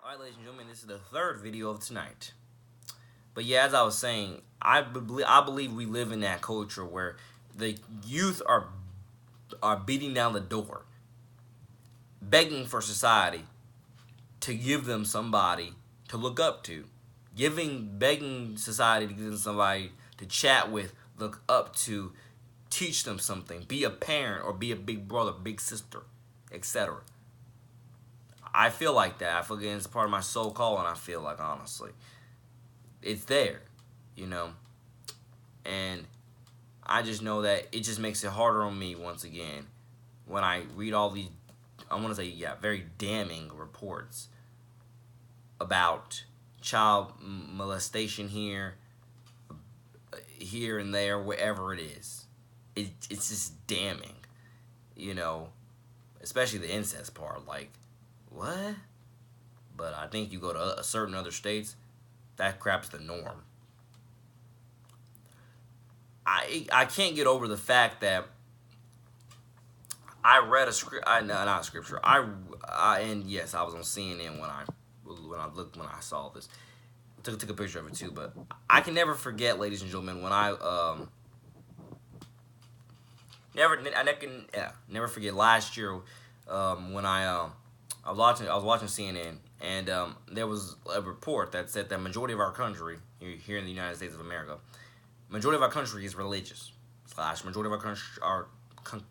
Alright, ladies and gentlemen, this is the third video of tonight. But yeah, as I was saying, I believe we live in that culture where the youth are beating down the door, begging for society to give them somebody to look up to, begging society to give them somebody to chat with, look up to, teach them something, be a parent or be a big brother, big sister, etc. I feel like that. I feel like it's part of my soul calling. I feel like, honestly, it's there, you know, and I just know that it just makes it harder on me once again when I read all these, I want to say, yeah, very damning reports about child molestation here and there, wherever it is. It's just damning, you know, especially the incest part. Like, what? But I think you go to certain other states, that crap's the norm. I can't get over the fact that I read a script. Not a scripture. And yes, I was on CNN when I saw this. Took a picture of it too. But I can never forget, ladies and gentlemen, when I never forget last year when I was watching CNN, and there was a report that said that majority of our country here in the United States of America, majority of our country is religious / majority of our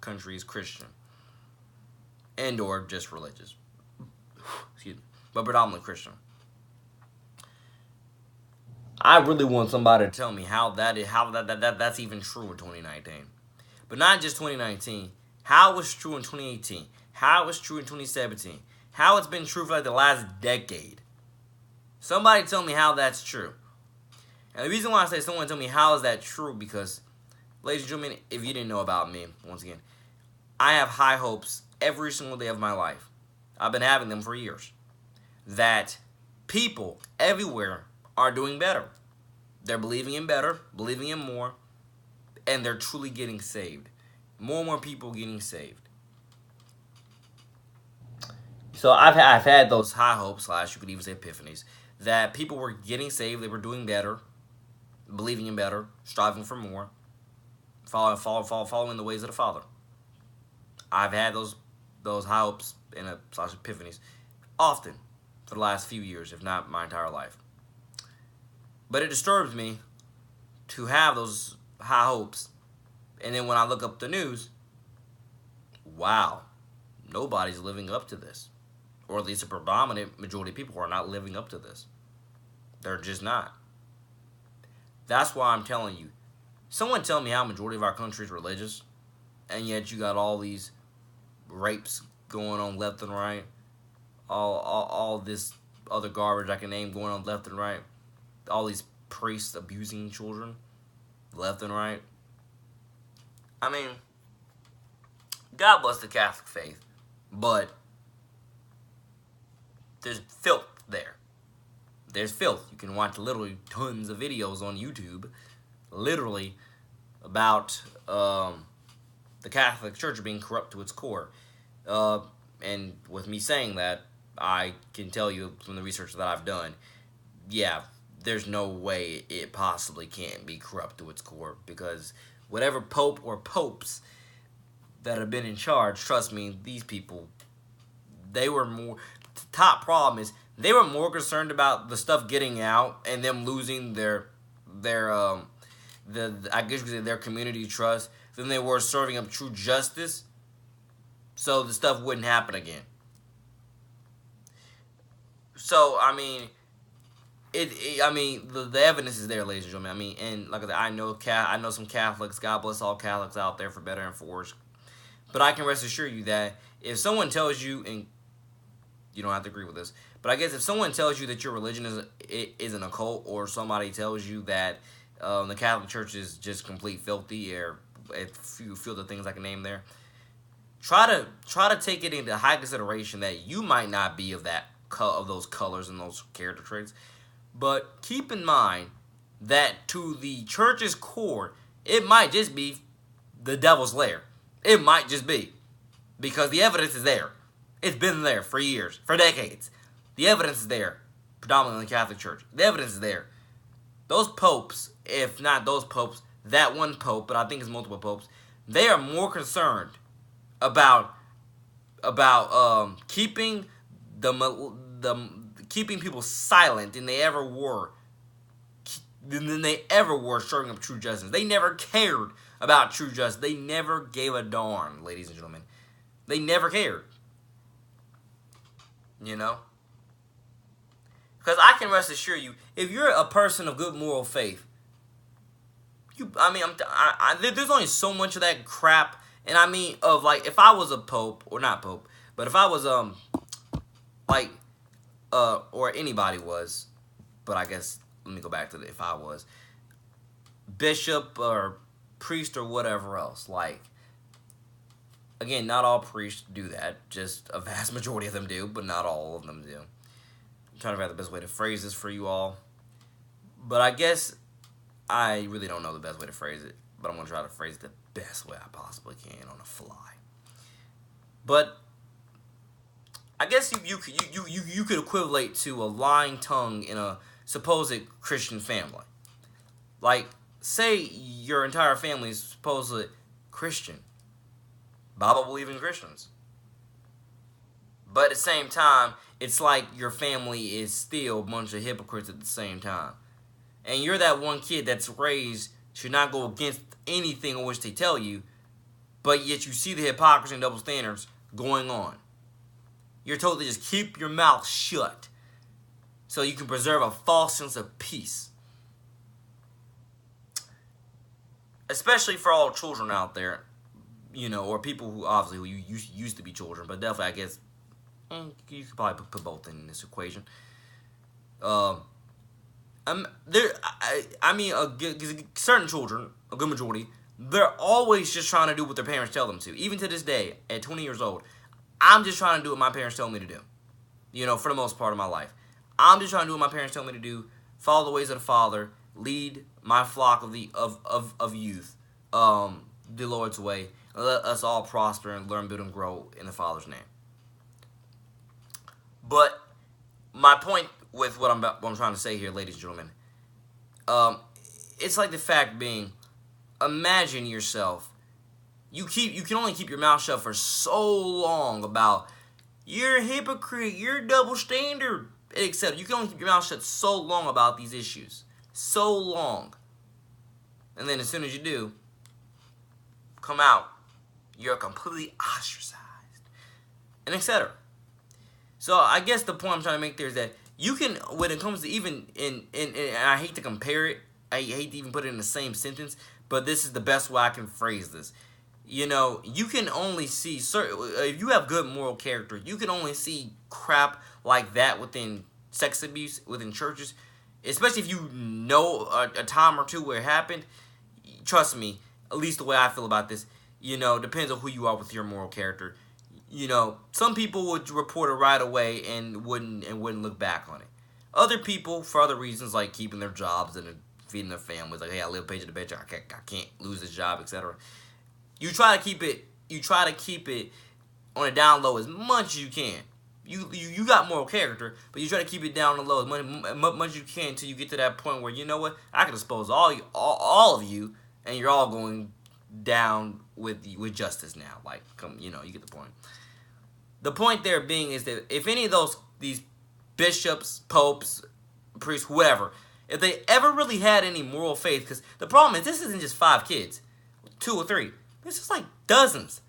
country is Christian and or just religious, excuse me, but predominantly Christian. I really want somebody to tell me how that's even true in 2019, but not just 2019. How it was true in 2018. How it was true in 2017. How it's been true for like the last decade. Somebody tell me how that's true. And the reason why I say someone tell me how is that true, because, ladies and gentlemen, if you didn't know about me, once again, I have high hopes every single day of my life. I've been having them for years. That people everywhere are doing better. They're believing in better, believing in more, and they're truly getting saved. More and more people getting saved. So I've had those high hopes / you could even say epiphanies, that people were getting saved, they were doing better, believing in better, striving for more, following the ways of the Father. I've had those high hopes and / epiphanies often for the last few years, if not my entire life. But it disturbs me to have those high hopes, and then when I look up the news, wow, nobody's living up to this. Or at least a predominant majority of people are not living up to this. They're just not. That's why I'm telling you. Someone tell me how majority of our country is religious, and yet you got all these rapes going on left and right. All this other garbage I can name going on left and right. All these priests abusing children left and right. I mean, God bless the Catholic faith, but there's filth there. There's filth. You can watch literally tons of videos on YouTube, literally, about the Catholic Church being corrupt to its core. And with me saying that, I can tell you from the research that I've done, yeah, there's no way it possibly can't be corrupt to its core, because whatever pope or popes that have been in charge, trust me, these people, they were more... The top problem is they were more concerned about the stuff getting out and them losing their I guess you could say their community trust than they were serving up true justice, so the stuff wouldn't happen again. So I mean, the evidence is there, ladies and gentlemen. I mean, and like I said, I know some Catholics. God bless all Catholics out there, for better and for worse. But I can rest assure you that if someone tells you, and you don't have to agree with this, but I guess if someone tells you that your religion is an occult, or somebody tells you that the Catholic Church is just complete filthy, or if you feel the things I can name there, try to take it into high consideration that you might not be of those colors and those character traits, but keep in mind that to the church's core, it might just be the devil's lair. It might just be, because the evidence is there. It's been there for years, for decades. The evidence is there, predominantly the Catholic Church. The evidence is there. Those popes, if not those popes, that one pope, but I think it's multiple popes, they are more concerned about keeping keeping people silent than they ever were stirring up true justice. They never cared about true justice. They never gave a darn, ladies and gentlemen. They never cared. You know? Because I can rest assure you, if you're a person of good moral faith, there's only so much of that crap. And I mean, of like, if I was a pope, or not pope, but if I was, or anybody was, but I guess, let me go back to if I was, bishop or priest or whatever else, like, again, not all priests do that, just a vast majority of them do, but not all of them do. I'm trying to figure out the best way to phrase this for you all, but I guess I really don't know the best way to phrase it, but I'm going to try to phrase it the best way I possibly can on the fly. But I guess you could equivalent to a lying tongue in a supposed Christian family. Like, say your entire family is supposedly Christian, Bible-believing Christians. But at the same time, it's like your family is still a bunch of hypocrites at the same time. And you're that one kid that's raised to not go against anything in which they tell you, but yet you see the hypocrisy and double standards going on. You're told to just keep your mouth shut so you can preserve a false sense of peace. Especially for all children out there, you know, or people who obviously who used to be children, but definitely, I guess, you could probably put both in this equation. Certain children, a good majority, they're always just trying to do what their parents tell them to. Even to this day, at 20 years old, I'm just trying to do what my parents tell me to do. You know, for the most part of my life. I'm just trying to do what my parents tell me to do, follow the ways of the Father, lead my flock of youth, the Lord's way, and let us all prosper and learn, build, and grow in the Father's name. But my point with what I'm trying to say here, ladies and gentlemen, it's like the fact being, imagine yourself. You can only keep your mouth shut for so long about you're a hypocrite, you're a double standard, etc. You can only keep your mouth shut so long about these issues, so long, and then as soon as you do come out, you're completely ostracized, and etc. So I guess the point I'm trying to make there is that you can, when it comes to even and I hate to compare it, I hate to even put it in the same sentence, but this is the best way I can phrase this. You know, you can only see if you have good moral character, you can only see crap like that within sex abuse, within churches, especially if you know a time or two where it happened. Trust me, at least the way I feel about this, you know, depends on who you are with your moral character. You know, some people would report it right away and wouldn't look back on it. Other people, for other reasons, like keeping their jobs and feeding their families, like, hey, I live paycheck to paycheck, I can't lose this job, etc. You try to keep it on a down low as much as you can. You got moral character, but you try to keep it down on the low as much as you can until you get to that point where, you know what, I can expose all of you, and you're all going down with justice now. Like, come, you know, you get the point. The point there being is that if any of these bishops, popes, priests, whoever, if they ever really had any moral faith, because the problem is this isn't just 5 kids, 2 or 3. This is like dozens,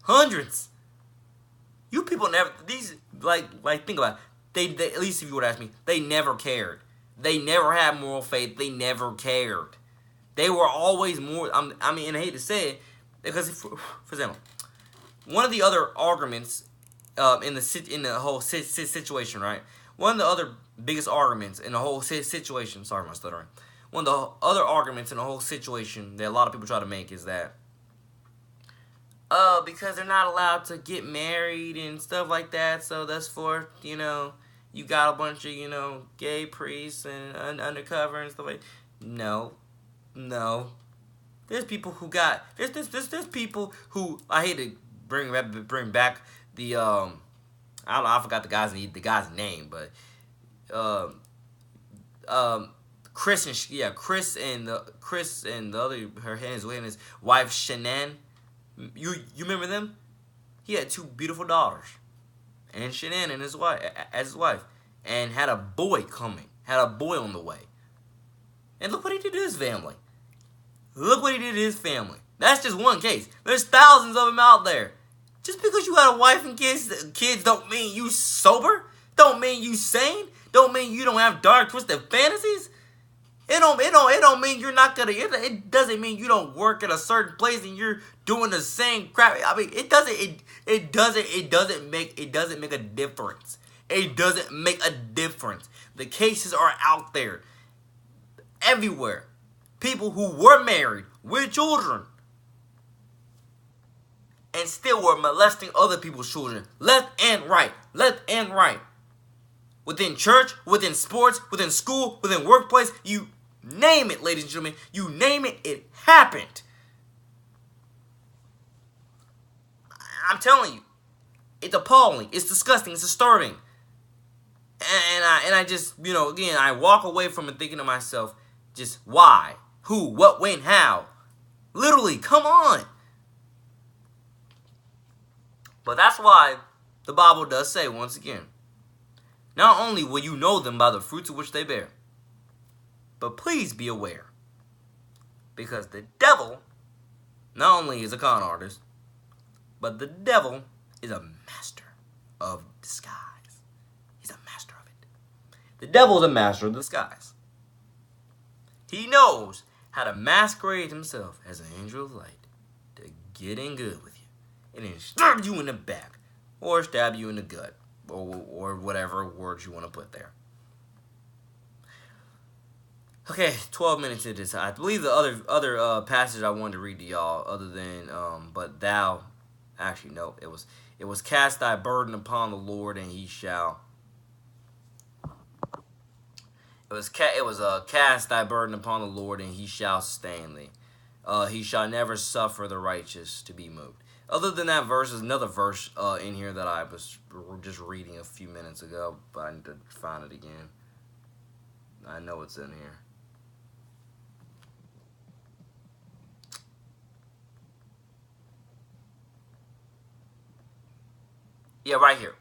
hundreds. You people never, these, like think about it. They, at least if you would ask me, they never cared. They never had moral faith. They never cared. They were always more, and I hate to say it, because, for example, one of the other arguments in the whole situation, right? One of the other biggest arguments in the whole situation, sorry, my stuttering. One of the other arguments in the whole situation that a lot of people try to make is that, because they're not allowed to get married and stuff like that, so that's for, you know, you got a bunch of, you know, gay priests and undercover and stuff like that. No. There's people who got, there's people who, I hate to bring back the I don't know, I forgot the guy's name, but um um Chris and the other his wife Shanann. You remember them? He had two beautiful daughters, and Shanann and his wife as his wife, and had a boy coming, had a boy on the way. And look what he did to his family. Look what he did to his family. That's just one case. There's thousands of them out there. Just because you had a wife and kids don't mean you sober. Don't mean you sane. Don't mean you don't have dark, twisted fantasies. It don't mean you're not gonna. It doesn't mean you don't work at a certain place and you're doing the same crap. I mean, it doesn't make a difference. It doesn't make a difference. The cases are out there, everywhere. People who were married with children and still were molesting other people's children, left and right, left and right. Within church, within sports, within school, within workplace, you name it, ladies and gentlemen. You name it, it happened. I'm telling you, it's appalling. It's disgusting. It's disturbing. And I just, again, I walk away from it thinking to myself, just why, who, what, when, how. Literally, come on. But that's why the Bible does say, once again, not only will you know them by the fruits of which they bear, but please be aware. Because the devil not only is a con artist, but the devil is a master of disguise. He's a master of it. The devil is a master of disguise. He knows how to masquerade himself as an angel of light to get in good with you and then stab you in the back or stab you in the gut. Or whatever words you want to put there. Okay, 12 minutes into this. I believe the other passage I wanted to read to y'all, other than but thou, actually no, it was cast thy burden upon the Lord, and he shall. It was cast thy burden upon the Lord, and he shall sustain thee. He shall never suffer the righteous to be moved. Other than that verse, there's another verse in here that I was just reading a few minutes ago, but I need to find it again. I know it's in here. Yeah, right here.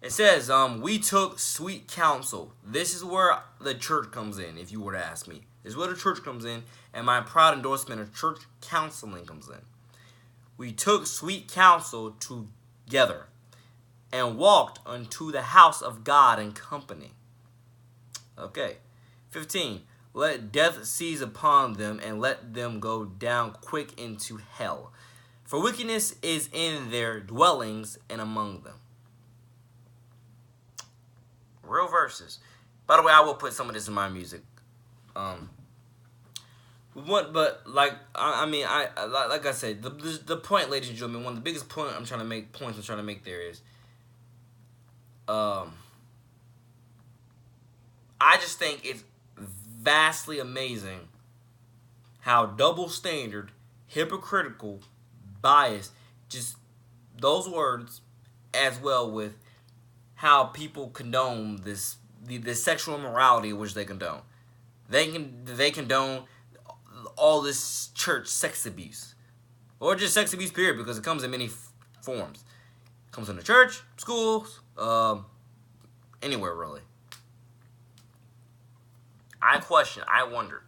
It says, we took sweet counsel. This is where the church comes in, if you were to ask me. This is where the church comes in, and my proud endorsement of church counseling comes in. We took sweet counsel together and walked unto the house of God in company. Okay. 15. Let death seize upon them, and let them go down quick into hell. For wickedness is in their dwellings and among them. Real verses. By the way, I will put some of this in my music. But like I said, the point, ladies and gentlemen, one of the biggest points I'm trying to make there is, I just think it's vastly amazing how double standard, hypocritical, biased, just those words, as well with how people condone the sexual immorality which they condone. They condone all this church sex abuse, or just sex abuse period, because it comes in many forms. It comes in the church, schools, anywhere really. I wonder.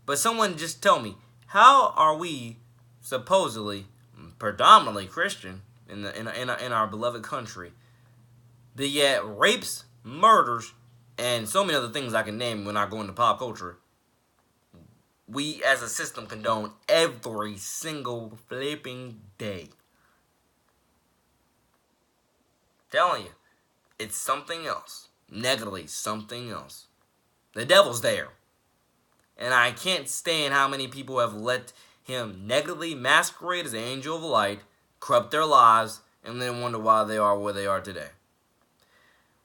But someone just tell me, how are we supposedly predominantly Christian in our beloved country, that yet rapes, murders, and so many other things I can name when I go into pop culture, we as a system condone every single flipping day? Telling you, it's something else. Negatively, something else. The devil's there. And I can't stand how many people have let him negatively masquerade as an angel of light, corrupt their lives, and then wonder why they are where they are today.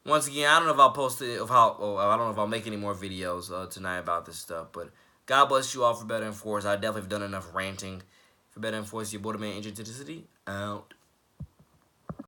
Once again, I don't know if I'll post it, I don't know if I'll make any more videos tonight about this stuff, but God bless you all for Better Enforce. I definitely have done enough ranting. For Better Enforce, your boy, man, Angel to the City, out.